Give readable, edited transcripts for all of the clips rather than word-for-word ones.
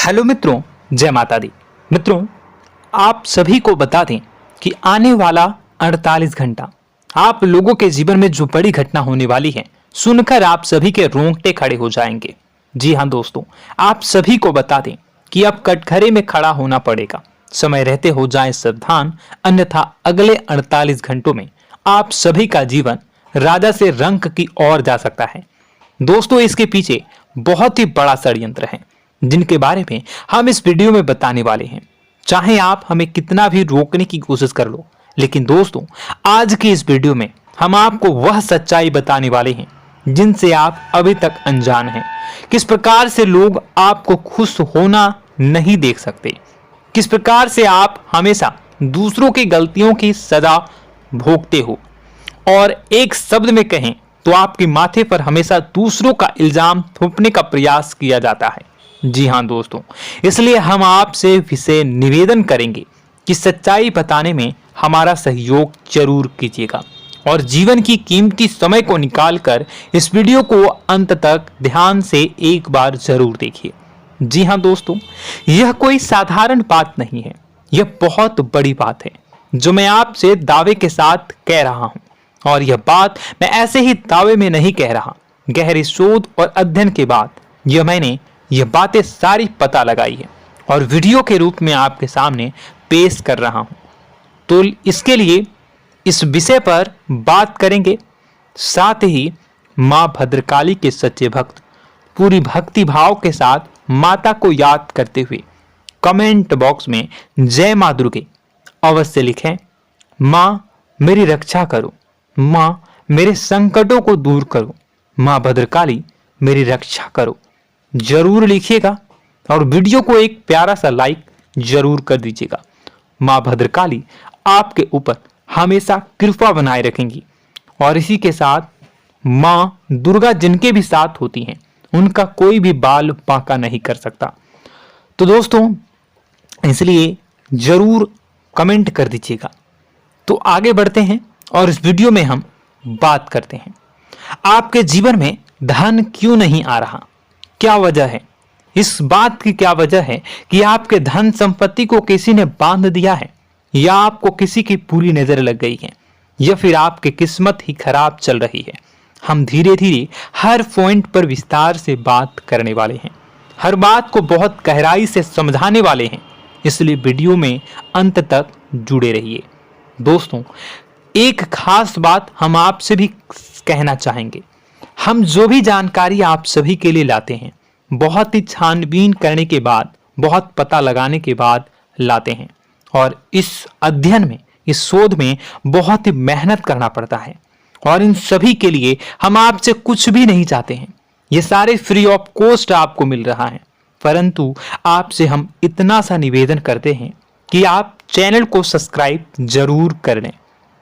Hello मित्रों, जय माता दी। मित्रों, आप सभी को बता दें कि आने वाला 48 घंटा आप लोगों के जीवन में जो बड़ी घटना होने वाली है, सुनकर आप सभी के रोंगटे खड़े हो जाएंगे। जी हाँ दोस्तों, आप सभी को बता दें कि अब कटघरे में खड़ा होना पड़ेगा। समय रहते हो जाएं सावधान, अन्यथा अगले 48 घंटों में आप सभी का जीवन राजा से रंक की ओर जा सकता है। दोस्तों, इसके पीछे बहुत ही बड़ा षड्यंत्र है जिनके बारे में हम इस वीडियो में बताने वाले हैं। चाहे आप हमें कितना भी रोकने की कोशिश कर लो, लेकिन दोस्तों आज की इस वीडियो में हम आपको वह सच्चाई बताने वाले हैं जिनसे आप अभी तक अनजान हैं। किस प्रकार से लोग आपको खुश होना नहीं देख सकते, किस प्रकार से आप हमेशा दूसरों की गलतियों की सजा भोगते हो, और एक शब्द में कहें तो आपके माथे पर हमेशा दूसरों का इल्जाम थोपने का प्रयास किया जाता है। जी हाँ दोस्तों, इसलिए हम आपसे विशेष निवेदन करेंगे कि सच्चाई बताने में हमारा सहयोग जरूर कीजिएगा और जीवन की कीमती समय को निकालकर इस वीडियो को अंत तक ध्यान से एक बार जरूर देखिए। जी हाँ दोस्तों, यह कोई साधारण बात नहीं है, यह बहुत बड़ी बात है जो मैं आपसे दावे के साथ कह रहा हूं। और यह बात मैं ऐसे ही दावे में नहीं कह रहा, गहरी शोध और अध्ययन के बाद मैंने यह बातें सारी पता लगाई है और वीडियो के रूप में आपके सामने पेश कर रहा हूं। तो इसके लिए इस विषय पर बात करेंगे। साथ ही मां भद्रकाली के सच्चे भक्त पूरी भक्ति भाव के साथ माता को याद करते हुए कमेंट बॉक्स में जय मां दुर्गे अवश्य लिखें। मां मेरी रक्षा करो, मां मेरे संकटों को दूर करो, मां भद्रकाली मेरी रक्षा करो, जरूर लिखिएगा और वीडियो को एक प्यारा सा लाइक जरूर कर दीजिएगा। मां भद्रकाली आपके ऊपर हमेशा कृपा बनाए रखेंगी और इसी के साथ मां दुर्गा जिनके भी साथ होती हैं उनका कोई भी बाल बांका नहीं कर सकता। तो दोस्तों, इसलिए जरूर कमेंट कर दीजिएगा। तो आगे बढ़ते हैं और इस वीडियो में हम बात करते हैं आपके जीवन में धन क्यों नहीं आ रहा, क्या वजह है। इस बात की क्या वजह है कि आपके धन संपत्ति को किसी ने बांध दिया है, या आपको किसी की पूरी नजर लग गई है, या फिर आपकी किस्मत ही खराब चल रही है। हम धीरे धीरे हर पॉइंट पर विस्तार से बात करने वाले हैं, हर बात को बहुत गहराई से समझाने वाले हैं, इसलिए वीडियो में अंत तक जुड़े रहिए। दोस्तों, एक खास बात हम आपसे भी कहना चाहेंगे। हम जो भी जानकारी आप सभी के लिए लाते हैं बहुत ही छानबीन करने के बाद, बहुत पता लगाने के बाद लाते हैं, और इस अध्ययन में, इस शोध में बहुत ही मेहनत करना पड़ता है। और इन सभी के लिए हम आपसे कुछ भी नहीं चाहते हैं, ये सारे फ्री ऑफ कॉस्ट आपको मिल रहा है। परंतु आपसे हम इतना सा निवेदन करते हैं कि आप चैनल को सब्सक्राइब जरूर कर लें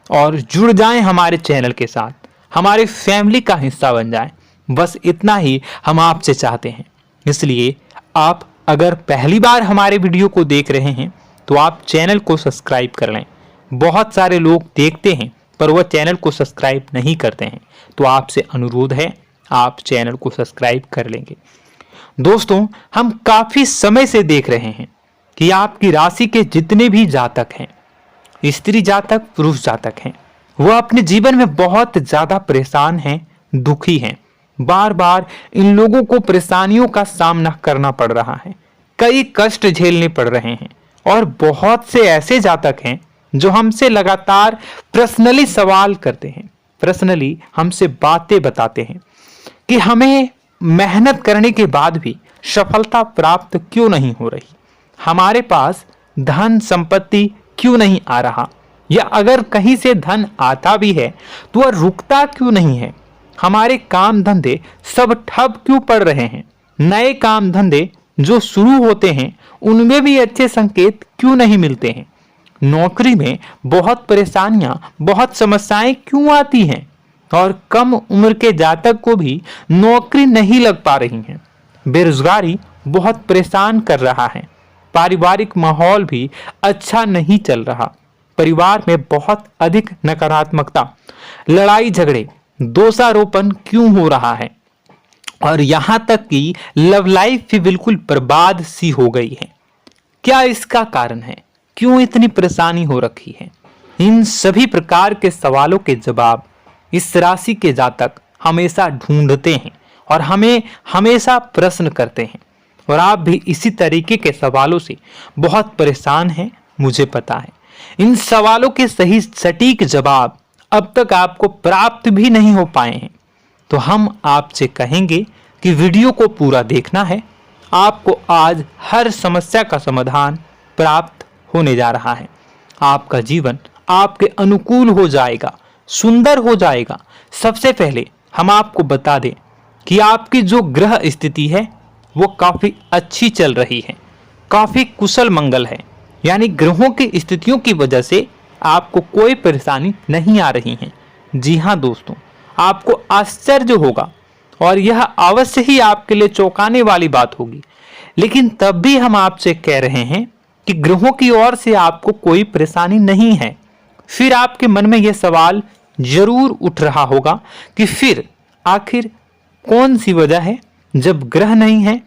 और जुड़ जाएं हमारे चैनल के साथ, हमारे फैमिली का हिस्सा बन जाएं। बस इतना ही हम आपसे चाहते हैं। इसलिए आप अगर पहली बार हमारे वीडियो को देख रहे हैं तो आप चैनल को सब्सक्राइब कर लें। बहुत सारे लोग देखते हैं पर वह चैनल को सब्सक्राइब नहीं करते हैं, तो आपसे अनुरोध है आप चैनल को सब्सक्राइब कर लेंगे। दोस्तों, हम काफी समय से देख रहे हैं कि आपकी राशि के जितने भी जातक हैं, स्त्री जातक, पुरुष जातक हैं, वह अपने जीवन में बहुत ज्यादा परेशान हैं, दुखी हैं। बार बार इन लोगों को परेशानियों का सामना करना पड़ रहा है, कई कष्ट झेलने पड़ रहे हैं। और बहुत से ऐसे जातक हैं जो हमसे लगातार पर्सनली सवाल करते हैं, पर्सनली हमसे बातें बताते हैं कि हमें मेहनत करने के बाद भी सफलता प्राप्त क्यों नहीं हो रही, हमारे पास धन संपत्ति क्यों नहीं आ रहा, या अगर कहीं से धन आता भी है तो वह रुकता क्यों नहीं है, हमारे काम धंधे सब ठप क्यों पड़ रहे हैं, नए काम धंधे जो शुरू होते हैं उनमें भी अच्छे संकेत क्यों नहीं मिलते हैं, नौकरी में बहुत परेशानियां, बहुत समस्याएं क्यों आती हैं, और कम उम्र के जातक को भी नौकरी नहीं लग पा रही है, बेरोजगारी बहुत परेशान कर रहा है, पारिवारिक माहौल भी अच्छा नहीं चल रहा, परिवार में बहुत अधिक नकारात्मकता, लड़ाई झगड़े, दोषारोपण क्यों हो रहा है, और यहां तक कि लव लाइफ भी बिल्कुल बर्बाद सी हो गई है। क्या इसका कारण है? क्यों इतनी परेशानी हो रखी है? इन सभी प्रकार के सवालों के जवाब इस राशि के जातक हमेशा ढूंढते हैं और हमें हमेशा प्रश्न करते हैं। और आप भी इसी तरीके के सवालों से बहुत परेशान हैं, मुझे पता है। इन सवालों के सही सटीक जवाब अब तक आपको प्राप्त भी नहीं हो पाए हैं। तो हम आपसे कहेंगे कि वीडियो को पूरा देखना है। आपको आज हर समस्या का समाधान प्राप्त होने जा रहा है। आपका जीवन आपके अनुकूल हो जाएगा, सुंदर हो जाएगा। सबसे पहले हम आपको बता दें कि आपकी जो ग्रह स्थिति है वो काफी अच्छी चल रही है, काफी कुशल मंगल है। यानी ग्रहों की स्थितियों की वजह से आपको कोई परेशानी नहीं आ रही है। जी हाँ दोस्तों, आपको आश्चर्य होगा और यह अवश्य ही आपके लिए चौंकाने वाली बात होगी। लेकिन तब भी हम आपसे कह रहे हैं कि ग्रहों की ओर से आपको कोई परेशानी नहीं है। फिर आपके मन में यह सवाल जरूर उठ रहा होगा कि फिर आखिर कौन सी वजह है? जब ग्रह नहीं है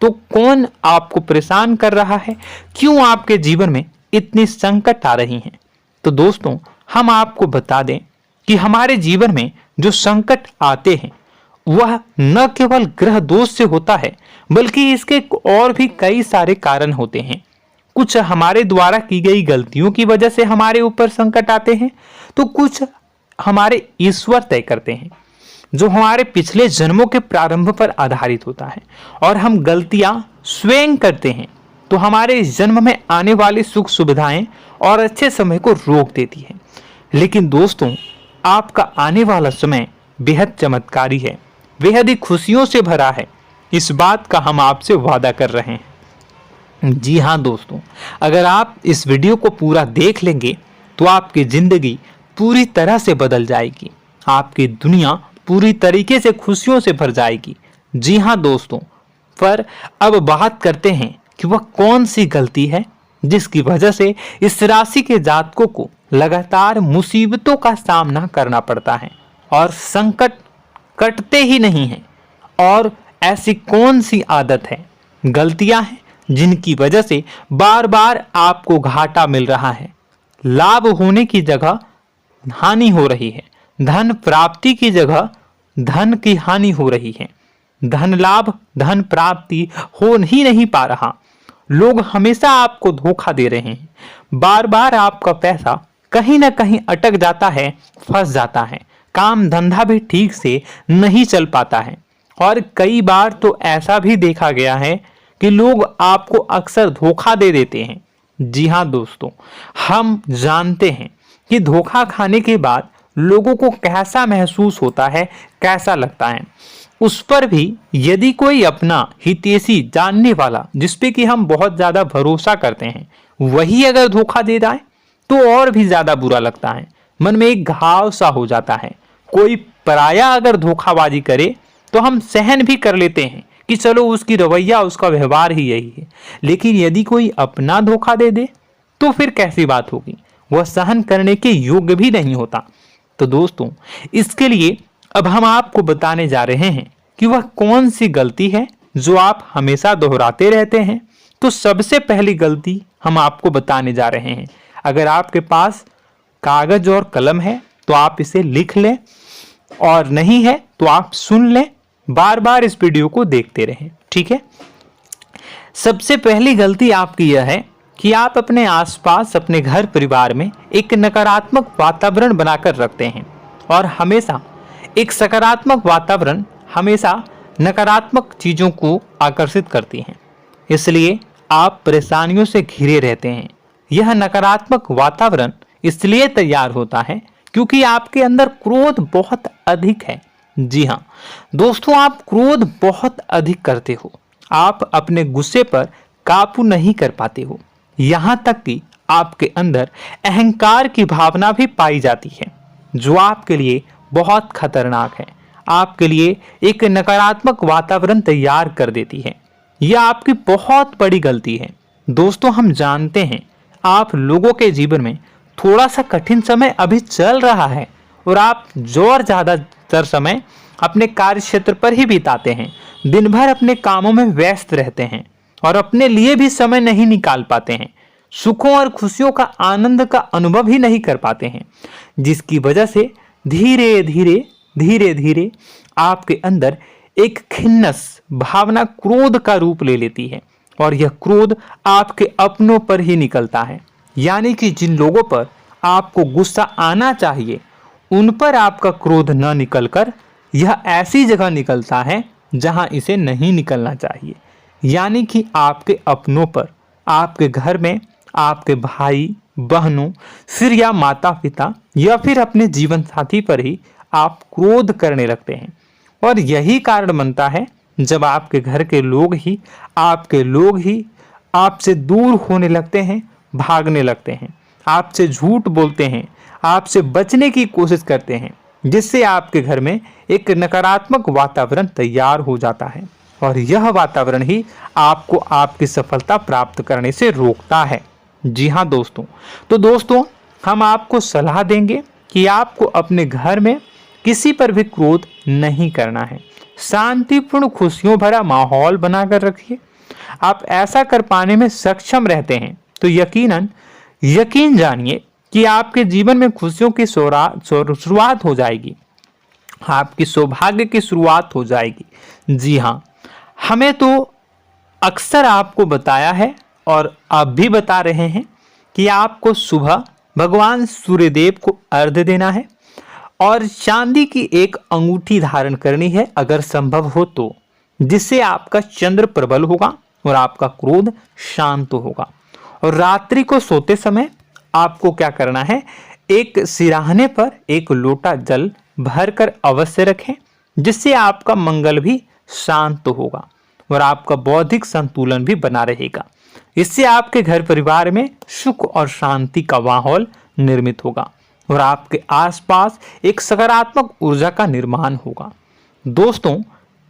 तो कौन आपको परेशान कर रहा है? क्यों आपके जीवन में इतनी संकट आ रही हैं? तो दोस्तों, हम आपको बता दें कि हमारे जीवन में जो संकट आते हैं वह न केवल ग्रह दोष से होता है, बल्कि इसके और भी कई सारे कारण होते हैं। कुछ हमारे द्वारा की गई गलतियों की वजह से हमारे ऊपर संकट आते हैं, तो कुछ हमारे ईश्वर तय करते हैं, जो हमारे पिछले जन्मों के प्रारंभ पर आधारित होता है। और हम गलतियां स्वयं करते हैं तो हमारे इस जन्म में आने वाली सुख सुविधाएं और अच्छे समय को रोक देती है। लेकिन दोस्तों, आपका आने वाला समय बेहद चमत्कारी है, बेहद ही खुशियों से भरा है। इस बात का हम आपसे वादा कर रहे हैं। जी हाँ दोस्तों, अगर आप इस वीडियो को पूरा देख लेंगे तो आपकी जिंदगी पूरी तरह से बदल जाएगी, आपकी दुनिया पूरी तरीके से खुशियों से भर जाएगी। जी हाँ दोस्तों, पर अब बात करते हैं कि वह कौन सी गलती है जिसकी वजह से इस राशि के जातकों को लगातार मुसीबतों का सामना करना पड़ता है और संकट कटते ही नहीं हैं। और ऐसी कौन सी आदत है, गलतियां हैं जिनकी वजह से बार बार आपको घाटा मिल रहा है, लाभ होने की जगह हानि हो रही है, धन प्राप्ति की जगह धन की हानि हो रही है, धन लाभ धन प्राप्ति हो ही नहीं पा रहा, लोग हमेशा आपको धोखा दे रहे हैं, बार बार आपका पैसा कहीं ना कहीं अटक जाता है, फंस जाता है, काम धंधा भी ठीक से नहीं चल पाता है। और कई बार तो ऐसा भी देखा गया है कि लोग आपको अक्सर धोखा दे देते हैं। जी हाँ दोस्तों, हम जानते हैं कि धोखा खाने के बाद लोगों को कैसा महसूस होता है, कैसा लगता है। उस पर भी यदि कोई अपना हितैषी जानने वाला, जिसपे कि हम बहुत ज्यादा भरोसा करते हैं, वही अगर धोखा दे जाए तो और भी ज्यादा बुरा लगता है, मन में एक घाव सा हो जाता है। कोई पराया अगर धोखाबाजी करे तो हम सहन भी कर लेते हैं कि चलो उसकी रवैया, उसका व्यवहार ही यही है। लेकिन यदि कोई अपना धोखा दे दे तो फिर कैसी बात होगी, वह सहन करने के योग्य भी नहीं होता। तो दोस्तों, इसके लिए अब हम आपको बताने जा रहे हैं कि वह कौन सी गलती है जो आप हमेशा दोहराते रहते हैं। तो सबसे पहली गलती हम आपको बताने जा रहे हैं। अगर आपके पास कागज और कलम है तो आप इसे लिख लें, और नहीं है तो आप सुन लें, बार बार इस वीडियो को देखते रहें, ठीक है। सबसे पहली गलती आपकी यह है कि आप अपने आसपास, अपने घर परिवार में एक नकारात्मक वातावरण बनाकर रखते हैं। और हमेशा एक सकारात्मक वातावरण हमेशा नकारात्मक चीजों को आकर्षित करती हैं, इसलिए आप परेशानियों से घिरे रहते हैं। यह नकारात्मक वातावरण इसलिए तैयार होता है क्योंकि आपके अंदर क्रोध बहुत अधिक है। जी हाँ दोस्तों, आप क्रोध बहुत अधिक करते हो, आप अपने गुस्से पर काबू नहीं कर पाते हो, यहाँ तक कि आपके अंदर अहंकार की भावना भी पाई जाती है, जो आपके लिए बहुत खतरनाक है, आपके लिए एक नकारात्मक वातावरण तैयार कर देती है। यह आपकी बहुत बड़ी गलती है। दोस्तों, हम जानते हैं आप लोगों के जीवन में थोड़ा सा कठिन समय अभी चल रहा है और आप और ज्यादातर समय अपने कार्य क्षेत्र पर ही बिताते हैं, दिन भर अपने कामों में व्यस्त रहते हैं और अपने लिए भी समय नहीं निकाल पाते हैं, सुखों और खुशियों का आनंद का अनुभव ही नहीं कर पाते हैं, जिसकी वजह से धीरे धीरे धीरे धीरे आपके अंदर एक खिन्नस भावना क्रोध का रूप ले लेती है और यह क्रोध आपके अपनों पर ही निकलता है। यानी कि जिन लोगों पर आपको गुस्सा आना चाहिए उन पर आपका क्रोध न निकलकर यह ऐसी जगह निकलता है जहां इसे नहीं निकलना चाहिए। यानी कि आपके अपनों पर, आपके घर में आपके भाई बहनों, फिर या माता पिता या फिर अपने जीवन साथी पर ही आप क्रोध करने लगते हैं। और यही कारण बनता है जब आपके घर के लोग ही आपसे दूर होने लगते हैं, भागने लगते हैं, आपसे झूठ बोलते हैं, आपसे बचने की कोशिश करते हैं, जिससे आपके घर में एक नकारात्मक वातावरण तैयार हो जाता है और यह वातावरण ही आपको आपकी सफलता प्राप्त करने से रोकता है। जी हाँ दोस्तों, तो दोस्तों हम आपको सलाह देंगे कि आपको अपने घर में किसी पर भी क्रोध नहीं करना है। शांतिपूर्ण खुशियों भरा माहौल बनाकर रखिए। आप ऐसा कर पाने में सक्षम रहते हैं तो यकीन जानिए कि आपके जीवन में खुशियों की शुरुआत हो जाएगी, आपकी सौभाग्य की शुरुआत हो जाएगी। जी हाँ, हमें तो अक्सर आपको बताया है और आप भी बता रहे हैं कि आपको सुबह भगवान सूर्यदेव को अर्घ्य देना है और चांदी की एक अंगूठी धारण करनी है अगर संभव हो तो, जिससे आपका चंद्र प्रबल होगा और आपका क्रोध शांत होगा। और रात्रि को सोते समय आपको क्या करना है, एक सिराहने पर एक लोटा जल भरकर अवश्य रखें, जिससे आपका मंगल भी शांत होगा और आपका बौद्धिक संतुलन भी बना रहेगा। इससे आपके घर परिवार में सुख और शांति का माहौल निर्मित होगा और आपके आसपास एक सकारात्मक ऊर्जा का निर्माण होगा। दोस्तों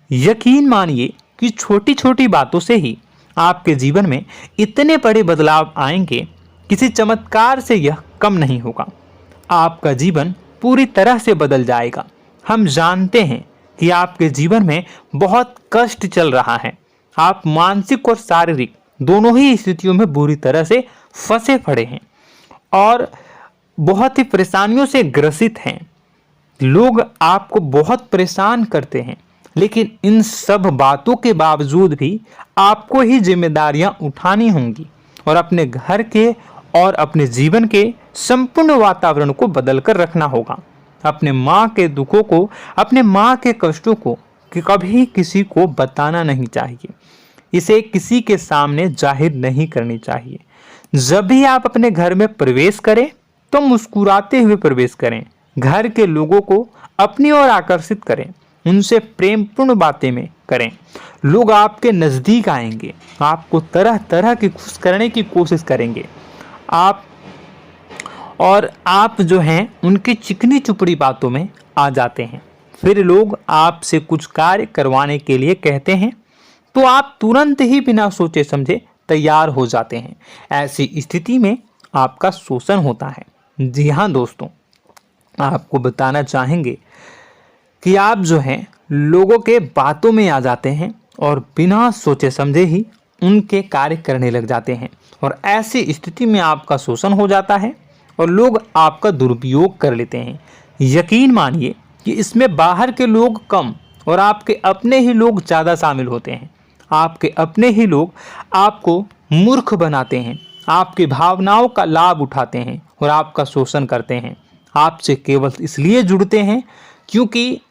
यकीन मानिए कि छोटी छोटी बातों से ही आपके जीवन में इतने बड़े बदलाव आएंगे, किसी चमत्कार से यह कम नहीं होगा। आपका जीवन पूरी तरह से बदल जाएगा। हम जानते हैं कि आपके जीवन में बहुत कष्ट चल रहा है, आप मानसिक और शारीरिक दोनों ही स्थितियों में बुरी तरह से फंसे पड़े हैं और बहुत ही परेशानियों से ग्रसित हैं। लोग आपको बहुत परेशान करते हैं, लेकिन इन सब बातों के बावजूद भी आपको ही जिम्मेदारियां उठानी होंगी और अपने घर के और अपने जीवन के संपूर्ण वातावरण को बदलकर रखना होगा। अपने माँ के दुखों को, अपने माँ के कष्टों को कभी किसी को बताना नहीं चाहिए, इसे किसी के सामने जाहिर नहीं करनी चाहिए। जब भी आप अपने घर में प्रवेश करें तो मुस्कुराते हुए प्रवेश करें, घर के लोगों को अपनी ओर आकर्षित करें, उनसे प्रेमपूर्ण बातें में करें। लोग आपके नज़दीक आएंगे, आपको तरह तरह की खुश करने की कोशिश करेंगे। आप जो हैं उनकी चिकनी चुपड़ी बातों में आ जाते हैं। फिर लोग आपसे कुछ कार्य करवाने के लिए कहते हैं तो आप तुरंत ही बिना सोचे समझे तैयार हो जाते हैं। ऐसी स्थिति में आपका शोषण होता है। जी हाँ दोस्तों, आपको बताना चाहेंगे कि आप जो हैं लोगों के बातों में आ जाते हैं और बिना सोचे समझे ही उनके कार्य करने लग जाते हैं और ऐसी स्थिति में आपका शोषण हो जाता है और लोग आपका दुरुपयोग कर लेते हैं। यकीन मानिए कि इसमें बाहर के लोग कम और आपके अपने ही लोग ज़्यादा शामिल होते हैं। आपके अपने ही लोग आपको मूर्ख बनाते हैं, आपकी भावनाओं का लाभ उठाते हैं और आपका शोषण करते हैं। आपसे केवल इसलिए जुड़ते हैं क्योंकि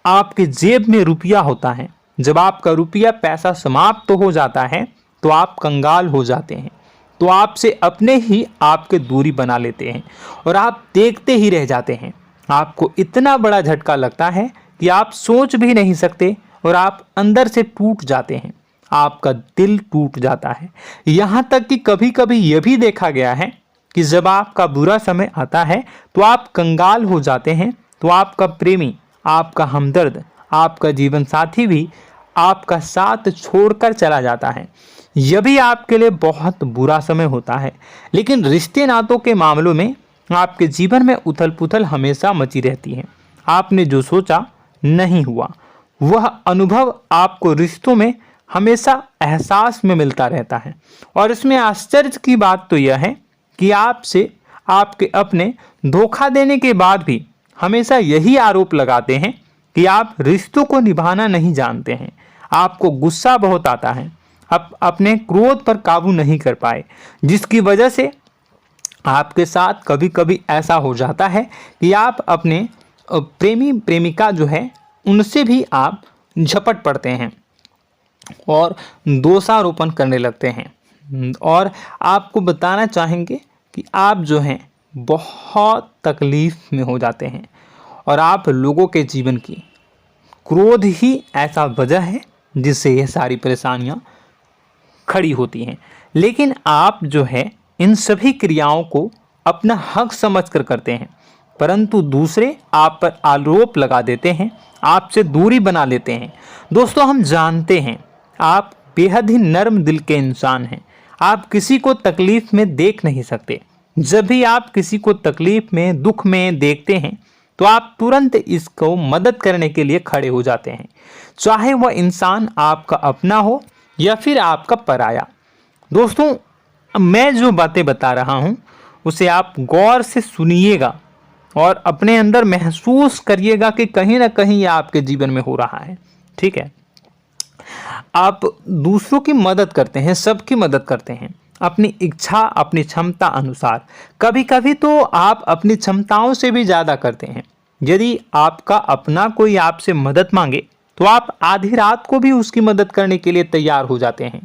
आपके जेब में रुपया होता है। जब आपका रुपया पैसा समाप्त हो जाता है तो आप कंगाल हो जाते हैं, तो आपसे अपने ही आपके दूरी बना लेते हैं और आप देखते ही रह जाते हैं। आपको इतना बड़ा झटका लगता है कि आप सोच भी नहीं सकते और आप अंदर से टूट जाते हैं, आपका दिल टूट जाता है। यहाँ तक कि कभी कभी यह भी देखा गया है कि जब आपका बुरा समय आता है तो आप कंगाल हो जाते हैं, तो आपका प्रेमी, आपका हमदर्द, आपका जीवन साथी भी आपका साथ छोड़कर चला जाता है। यह भी आपके लिए बहुत बुरा समय होता है। लेकिन रिश्ते नातों के मामलों में आपके जीवन में उथल पुथल हमेशा मची रहती है। आपने जो सोचा नहीं हुआ। वह अनुभव आपको रिश्तों में हमेशा एहसास में मिलता रहता है। और इसमें आश्चर्य की बात तो यह है कि आपसे आपके अपने धोखा देने के बाद भी हमेशा यही आरोप लगाते हैं कि आप रिश्तों को निभाना नहीं जानते हैं। आपको गुस्सा बहुत आता है, आप अपने क्रोध पर काबू नहीं कर पाए, जिसकी वजह से आपके साथ कभी कभी ऐसा हो जाता है कि आप अपने प्रेमी प्रेमिका जो है उनसे भी आप झपट पड़ते हैं और दोषारोपण करने लगते हैं। और आपको बताना चाहेंगे कि आप जो हैं बहुत तकलीफ में हो जाते हैं और आप लोगों के जीवन की क्रोध ही ऐसा वजह है जिससे यह सारी परेशानियां खड़ी होती हैं। लेकिन आप जो है इन सभी क्रियाओं को अपना हक समझकर करते हैं, परंतु दूसरे आप पर आरोप लगा देते हैं, आपसे दूरी बना लेते हैं। दोस्तों, हम जानते हैं आप बेहद ही नर्म दिल के इंसान हैं। आप किसी को तकलीफ में देख नहीं सकते। जब भी आप किसी को तकलीफ में, दुख में देखते हैं तो आप तुरंत इसको मदद करने के लिए खड़े हो जाते हैं, चाहे वह इंसान आपका अपना हो या फिर आपका पराया। दोस्तों, मैं जो बातें बता रहा हूं उसे आप गौर से सुनिएगा और अपने अंदर महसूस करिएगा कि कहीं ना कहीं यह आपके जीवन में हो रहा है। ठीक है, आप दूसरों की मदद करते हैं, सबकी मदद करते हैं अपनी इच्छा, अपनी क्षमता अनुसार। कभी कभी तो आप अपनी क्षमताओं से भी ज़्यादा करते हैं। यदि आपका अपना कोई आपसे मदद मांगे तो आप आधी रात को भी उसकी मदद करने के लिए तैयार हो जाते हैं।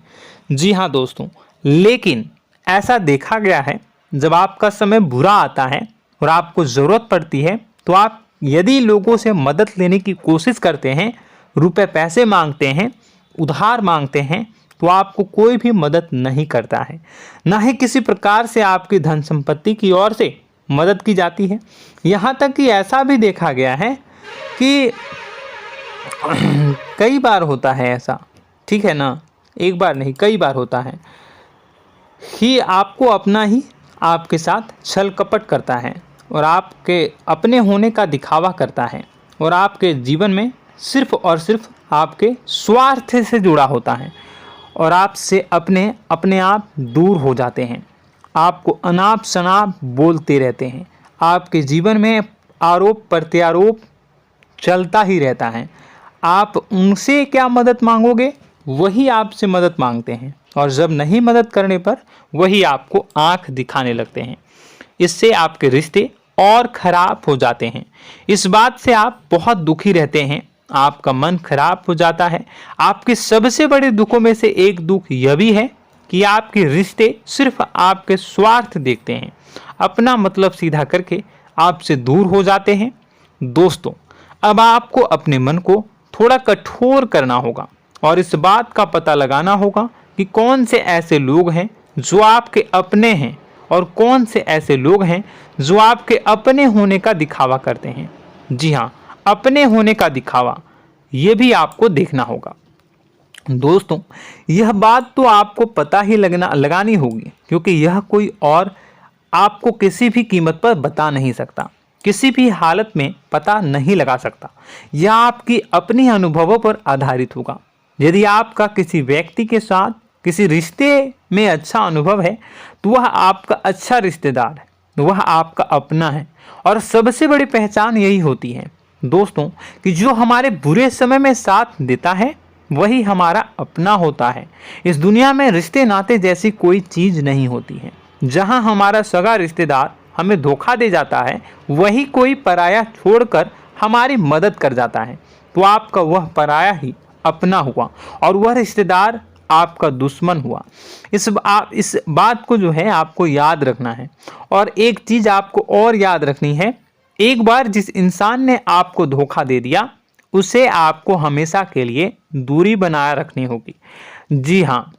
जी हाँ दोस्तों, लेकिन ऐसा देखा गया है जब आपका समय बुरा आता है और आपको ज़रूरत पड़ती है तो आप यदि लोगों से मदद लेने की कोशिश करते हैं, रुपए पैसे मांगते हैं, उधार मांगते हैं, तो आपको कोई भी मदद नहीं करता है। ना ही किसी प्रकार से आपकी धन संपत्ति की ओर से मदद की जाती है। यहाँ तक कि ऐसा भी देखा गया है कि कई बार होता है ऐसा, ठीक है ना, एक बार नहीं कई बार होता है कि आपको अपना ही आपके साथ छल कपट करता है और आपके अपने होने का दिखावा करता है और आपके जीवन में सिर्फ और सिर्फ आपके स्वार्थ से जुड़ा होता है और आपसे अपने आप दूर हो जाते हैं। आपको अनाप शनाप बोलते रहते हैं। आपके जीवन में आरोप प्रत्यारोप चलता ही रहता है। आप उनसे क्या मदद मांगोगे, वही आपसे मदद मांगते हैं और जब नहीं मदद करने पर वही आपको आंख दिखाने लगते हैं। इससे आपके रिश्ते और खराब हो जाते हैं। इस बात से आप बहुत दुखी रहते हैं, आपका मन खराब हो जाता है। आपके सबसे बड़े दुखों में से एक दुख यह भी है कि आपके रिश्ते सिर्फ आपके स्वार्थ देखते हैं, अपना मतलब सीधा करके आपसे दूर हो जाते हैं। दोस्तों, अब आपको अपने मन को थोड़ा कठोर करना होगा और इस बात का पता लगाना होगा कि कौन से ऐसे लोग हैं जो आपके अपने हैं और कौन से ऐसे लोग हैं जो आपके अपने होने का दिखावा करते हैं। जी हाँ, अपने होने का दिखावा, ये भी आपको देखना होगा। दोस्तों, यह बात तो आपको पता ही लगानी होगी, क्योंकि यह कोई और आपको किसी भी कीमत पर बता नहीं सकता, किसी भी हालत में पता नहीं लगा सकता। यह आपकी अपनी अनुभवों पर आधारित होगा। यदि आपका किसी व्यक्ति के साथ किसी रिश्ते में अच्छा अनुभव है तो वह आपका अच्छा रिश्तेदार है, वह आपका अपना है। और सबसे बड़ी पहचान यही होती है दोस्तों कि जो हमारे बुरे समय में साथ देता है वही हमारा अपना होता है। इस दुनिया में रिश्ते नाते जैसी कोई चीज़ नहीं होती है। जहां हमारा सगा रिश्तेदार हमें धोखा दे जाता है, वही कोई पराया छोड़कर हमारी मदद कर जाता है, तो आपका वह पराया ही अपना हुआ और वह रिश्तेदार आपका दुश्मन हुआ। इस बात को जो है आपको याद रखना है। और एक चीज़ आपको और याद रखनी है, एक बार जिस इंसान ने आपको धोखा दे दिया उसे आपको हमेशा के लिए दूरी बनाए रखनी होगी। जी हाँ,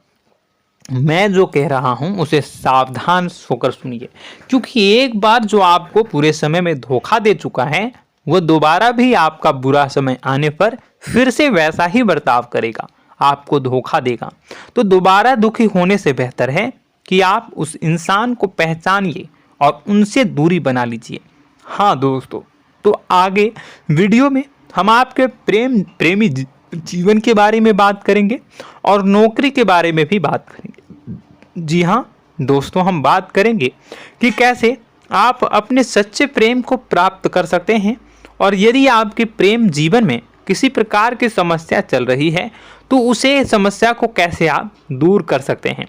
मैं जो कह रहा हूं उसे सावधान होकर सुनिए, क्योंकि एक बार जो आपको पूरे समय में धोखा दे चुका है वह दोबारा भी आपका बुरा समय आने पर फिर से वैसा ही बर्ताव करेगा, आपको धोखा देगा। तो दोबारा दुखी होने से बेहतर है कि आप उस इंसान को पहचानिए और उनसे दूरी बना लीजिए। हाँ दोस्तों, तो आगे वीडियो में हम आपके प्रेमी जीवन के बारे में बात करेंगे और नौकरी के बारे में भी बात करेंगे। जी हाँ दोस्तों, हम बात करेंगे कि कैसे आप अपने सच्चे प्रेम को प्राप्त कर सकते हैं, और यदि आपके प्रेम जीवन में किसी प्रकार की समस्या चल रही है तो उसे समस्या को कैसे आप दूर कर सकते हैं।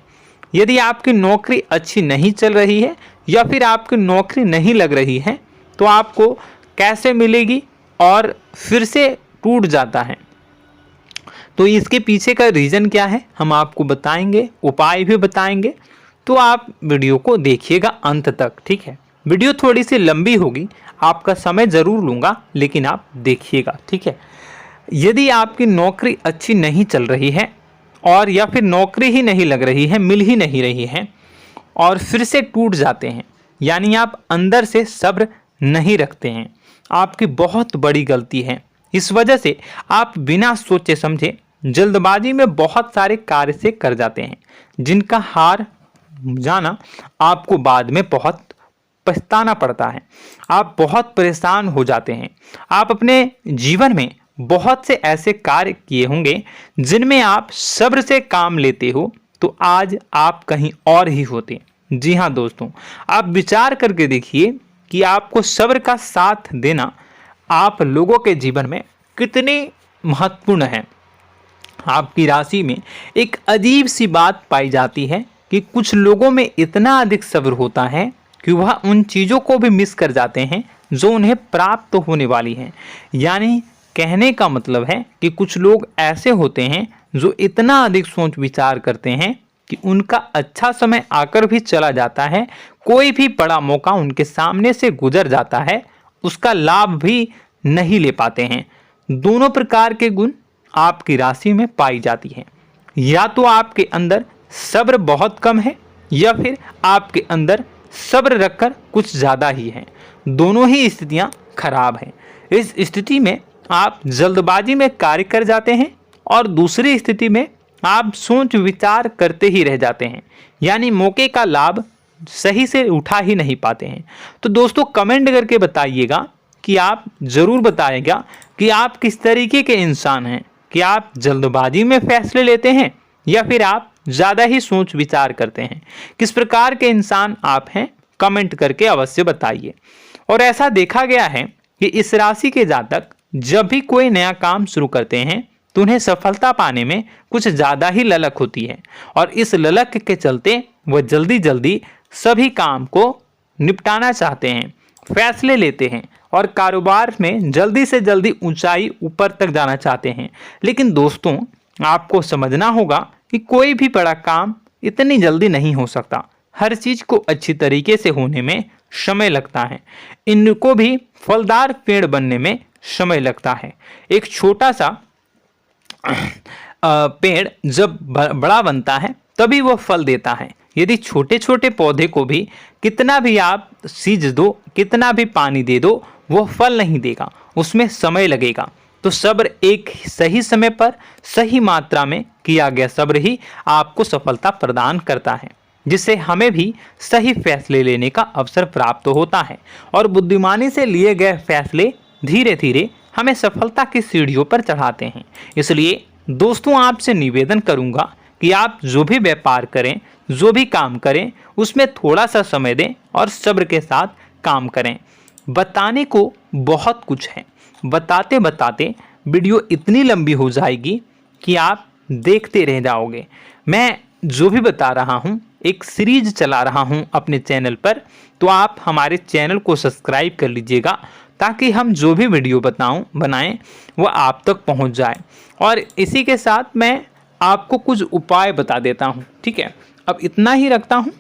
यदि आपकी नौकरी अच्छी नहीं चल रही है या फिर आपकी नौकरी नहीं लग रही है तो आपको कैसे मिलेगी और फिर से टूट जाता है, तो इसके पीछे का रीज़न क्या है हम आपको बताएंगे, उपाय भी बताएंगे। तो आप वीडियो को देखिएगा अंत तक, ठीक है। वीडियो थोड़ी सी लंबी होगी, आपका समय ज़रूर लूँगा, लेकिन आप देखिएगा, ठीक है। यदि आपकी नौकरी अच्छी नहीं चल रही है और या फिर नौकरी ही नहीं लग रही है, मिल ही नहीं रही है और फिर से टूट जाते हैं, यानी आप अंदर से सब्र नहीं रखते हैं, आपकी बहुत बड़ी गलती है। इस वजह से आप बिना सोचे समझे जल्दबाजी में बहुत सारे कार्य से कर जाते हैं, जिनका हार जाना आपको बाद में बहुत पछताना पड़ता है। आप बहुत परेशान हो जाते हैं। आप अपने जीवन में बहुत से ऐसे कार्य किए होंगे जिनमें आप सब्र से काम लेते हो, तो आज आप कहीं और ही होते। जी हाँ दोस्तों, आप विचार करके देखिए कि आपको सब्र का साथ देना आप लोगों के जीवन में कितने महत्वपूर्ण है। आपकी राशि में एक अजीब सी बात पाई जाती है कि कुछ लोगों में इतना अधिक सब्र होता है कि वह उन चीज़ों को भी मिस कर जाते हैं जो उन्हें प्राप्त होने वाली हैं। यानी कहने का मतलब है कि कुछ लोग ऐसे होते हैं जो इतना अधिक सोच विचार करते हैं कि उनका अच्छा समय आकर भी चला जाता है, कोई भी बड़ा मौका उनके सामने से गुजर जाता है, उसका लाभ भी नहीं ले पाते हैं। दोनों प्रकार के गुण आपकी राशि में पाई जाती हैं। या तो आपके अंदर सब्र बहुत कम है या फिर आपके अंदर सब्र रखकर कुछ ज़्यादा ही है। दोनों ही स्थितियाँ खराब हैं। इस स्थिति में आप जल्दबाजी में कार्य कर जाते हैं और दूसरी स्थिति में आप सोच विचार करते ही रह जाते हैं, यानी मौके का लाभ सही से उठा ही नहीं पाते हैं। तो दोस्तों कमेंट करके बताइएगा कि आप ज़रूर बताइएगा कि आप किस तरीके के इंसान हैं, कि आप जल्दबाजी में फैसले लेते हैं या फिर आप ज़्यादा ही सोच विचार करते हैं। किस प्रकार के इंसान आप हैं, कमेंट करके अवश्य बताइए। और ऐसा देखा गया है कि इस राशि के जातक जब भी कोई नया काम शुरू करते हैं तो उन्हें सफलता पाने में कुछ ज़्यादा ही ललक होती है, और इस ललक के चलते वह जल्दी जल्दी सभी काम को निपटाना चाहते हैं, फैसले लेते हैं और कारोबार में जल्दी से जल्दी ऊंचाई ऊपर तक जाना चाहते हैं। लेकिन दोस्तों आपको समझना होगा कि कोई भी बड़ा काम इतनी जल्दी नहीं हो सकता। हर चीज़ को अच्छी तरीके से होने में समय लगता है। इनको भी फलदार पेड़ बनने में समय लगता है। एक छोटा सा पेड़ जब बड़ा बनता है तभी वो फल देता है। यदि छोटे छोटे पौधे को भी कितना भी आप सींच दो, कितना भी पानी दे दो, वो फल नहीं देगा, उसमें समय लगेगा। तो सब्र एक सही समय पर सही मात्रा में किया गया सब्र ही आपको सफलता प्रदान करता है, जिससे हमें भी सही फैसले लेने का अवसर प्राप्त होता है और बुद्धिमानी से लिए गए फैसले धीरे धीरे हमें सफलता की सीढ़ियों पर चढ़ाते हैं। इसलिए दोस्तों आपसे निवेदन करूंगा कि आप जो भी व्यापार करें, जो भी काम करें, उसमें थोड़ा सा समय दें और सब्र के साथ काम करें। बताने को बहुत कुछ है, बताते बताते वीडियो इतनी लंबी हो जाएगी कि आप देखते रह जाओगे। मैं जो भी बता रहा हूँ एक सीरीज चला रहा हूँ अपने चैनल पर, तो आप हमारे चैनल को सब्सक्राइब कर लीजिएगा ताकि हम जो भी वीडियो बनाएं वो आप तक पहुँच जाए। और इसी के साथ मैं आपको कुछ उपाय बता देता हूँ, ठीक है। अब इतना ही रखता हूँ।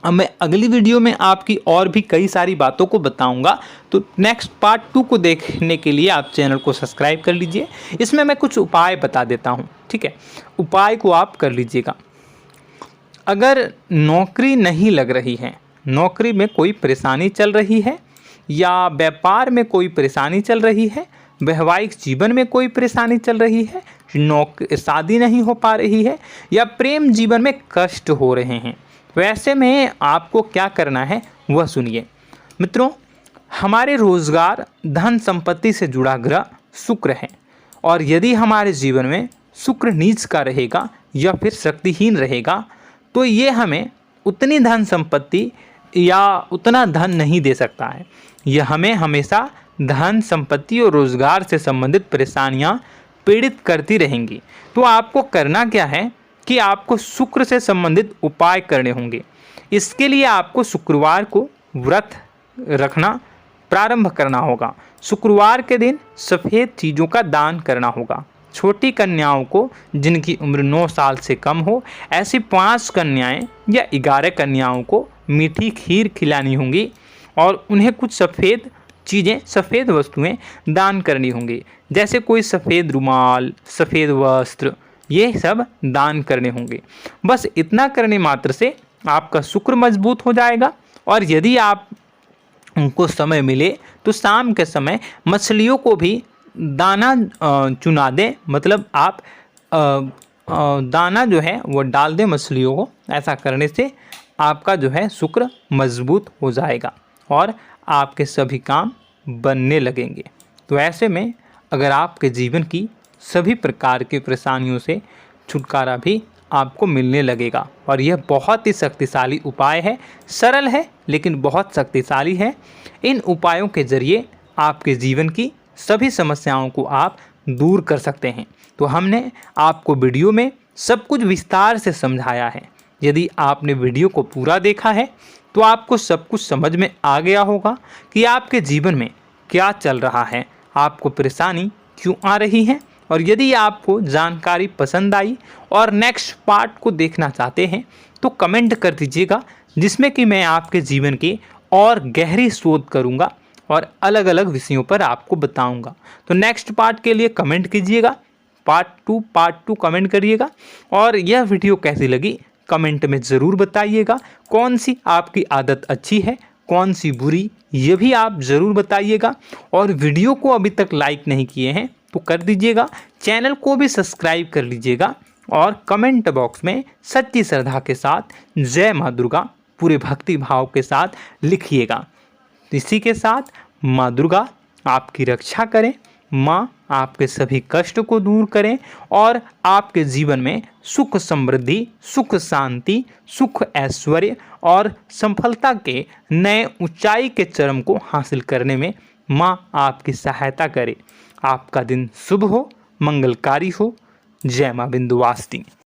अब मैं अगली वीडियो में आपकी और भी कई सारी बातों को बताऊंगा, तो नेक्स्ट पार्ट 2 को देखने के लिए आप चैनल को सब्सक्राइब कर लीजिए। इसमें मैं कुछ उपाय बता देता हूं, ठीक है। उपाय को आप कर लीजिएगा। अगर नौकरी नहीं लग रही है, नौकरी में कोई परेशानी चल रही है, या व्यापार में कोई परेशानी चल रही है, वैवाहिक जीवन में कोई परेशानी चल रही है, शादी नहीं हो पा रही है, या प्रेम जीवन में कष्ट हो रहे हैं, वैसे में आपको क्या करना है वह सुनिए। मित्रों, हमारे रोजगार धन संपत्ति से जुड़ा ग्रह शुक्र है, और यदि हमारे जीवन में शुक्र नीच का रहेगा या फिर शक्तिहीन रहेगा तो ये हमें उतनी धन संपत्ति या उतना धन नहीं दे सकता है। यह हमें हमेशा धन संपत्ति और रोजगार से संबंधित परेशानियां पीड़ित करती रहेंगी। तो आपको करना क्या है कि आपको शुक्र से संबंधित उपाय करने होंगे। इसके लिए आपको शुक्रवार को व्रत रखना प्रारंभ करना होगा। शुक्रवार के दिन सफ़ेद चीज़ों का दान करना होगा। छोटी कन्याओं को जिनकी उम्र 9 साल से कम हो, ऐसी 5 कन्याएं या 11 कन्याओं को मीठी खीर खिलानी होंगी और उन्हें कुछ सफ़ेद चीज़ें, सफ़ेद वस्तुएं दान करनी होंगी, जैसे कोई सफ़ेद रुमाल, सफ़ेद वस्त्र, ये सब दान करने होंगे। बस इतना करने मात्र से आपका शुक्र मजबूत हो जाएगा। और यदि आप उनको समय मिले तो शाम के समय मछलियों को भी दाना चुना दें, मतलब आप दाना जो है वो डाल दें मछलियों को। ऐसा करने से आपका जो है शुक्र मजबूत हो जाएगा और आपके सभी काम बनने लगेंगे। तो ऐसे में अगर आपके जीवन की सभी प्रकार की परेशानियों से छुटकारा भी आपको मिलने लगेगा। और यह बहुत ही शक्तिशाली उपाय है, सरल है लेकिन बहुत शक्तिशाली है। इन उपायों के ज़रिए आपके जीवन की सभी समस्याओं को आप दूर कर सकते हैं। तो हमने आपको वीडियो में सब कुछ विस्तार से समझाया है। यदि आपने वीडियो को पूरा देखा है तो आपको सब कुछ समझ में आ गया होगा कि आपके जीवन में क्या चल रहा है, आपको परेशानी क्यों आ रही है। और यदि आपको जानकारी पसंद आई और नेक्स्ट पार्ट को देखना चाहते हैं तो कमेंट कर दीजिएगा, जिसमें कि मैं आपके जीवन की और गहरी शोध करूंगा और अलग अलग विषयों पर आपको बताऊंगा। तो नेक्स्ट पार्ट के लिए कमेंट कीजिएगा, पार्ट टू कमेंट करिएगा। और यह वीडियो कैसी लगी कमेंट में ज़रूर बताइएगा। कौन सी आपकी आदत अच्छी है, कौन सी बुरी, ये भी आप ज़रूर बताइएगा। और वीडियो को अभी तक लाइक नहीं किए हैं तो कर दीजिएगा, चैनल को भी सब्सक्राइब कर लीजिएगा और कमेंट बॉक्स में सच्ची श्रद्धा के साथ जय माँ दुर्गा पूरे भक्ति भाव के साथ लिखिएगा। इसी के साथ माँ दुर्गा आपकी रक्षा करें, माँ आपके सभी कष्ट को दूर करें और आपके जीवन में सुख समृद्धि, सुख शांति, सुख ऐश्वर्य और सफलता के नए ऊंचाई के चरम को हासिल करने में माँ आपकी सहायता करे। आपका दिन शुभ हो, मंगलकारी हो। जय माँ विंध्यवासिनी।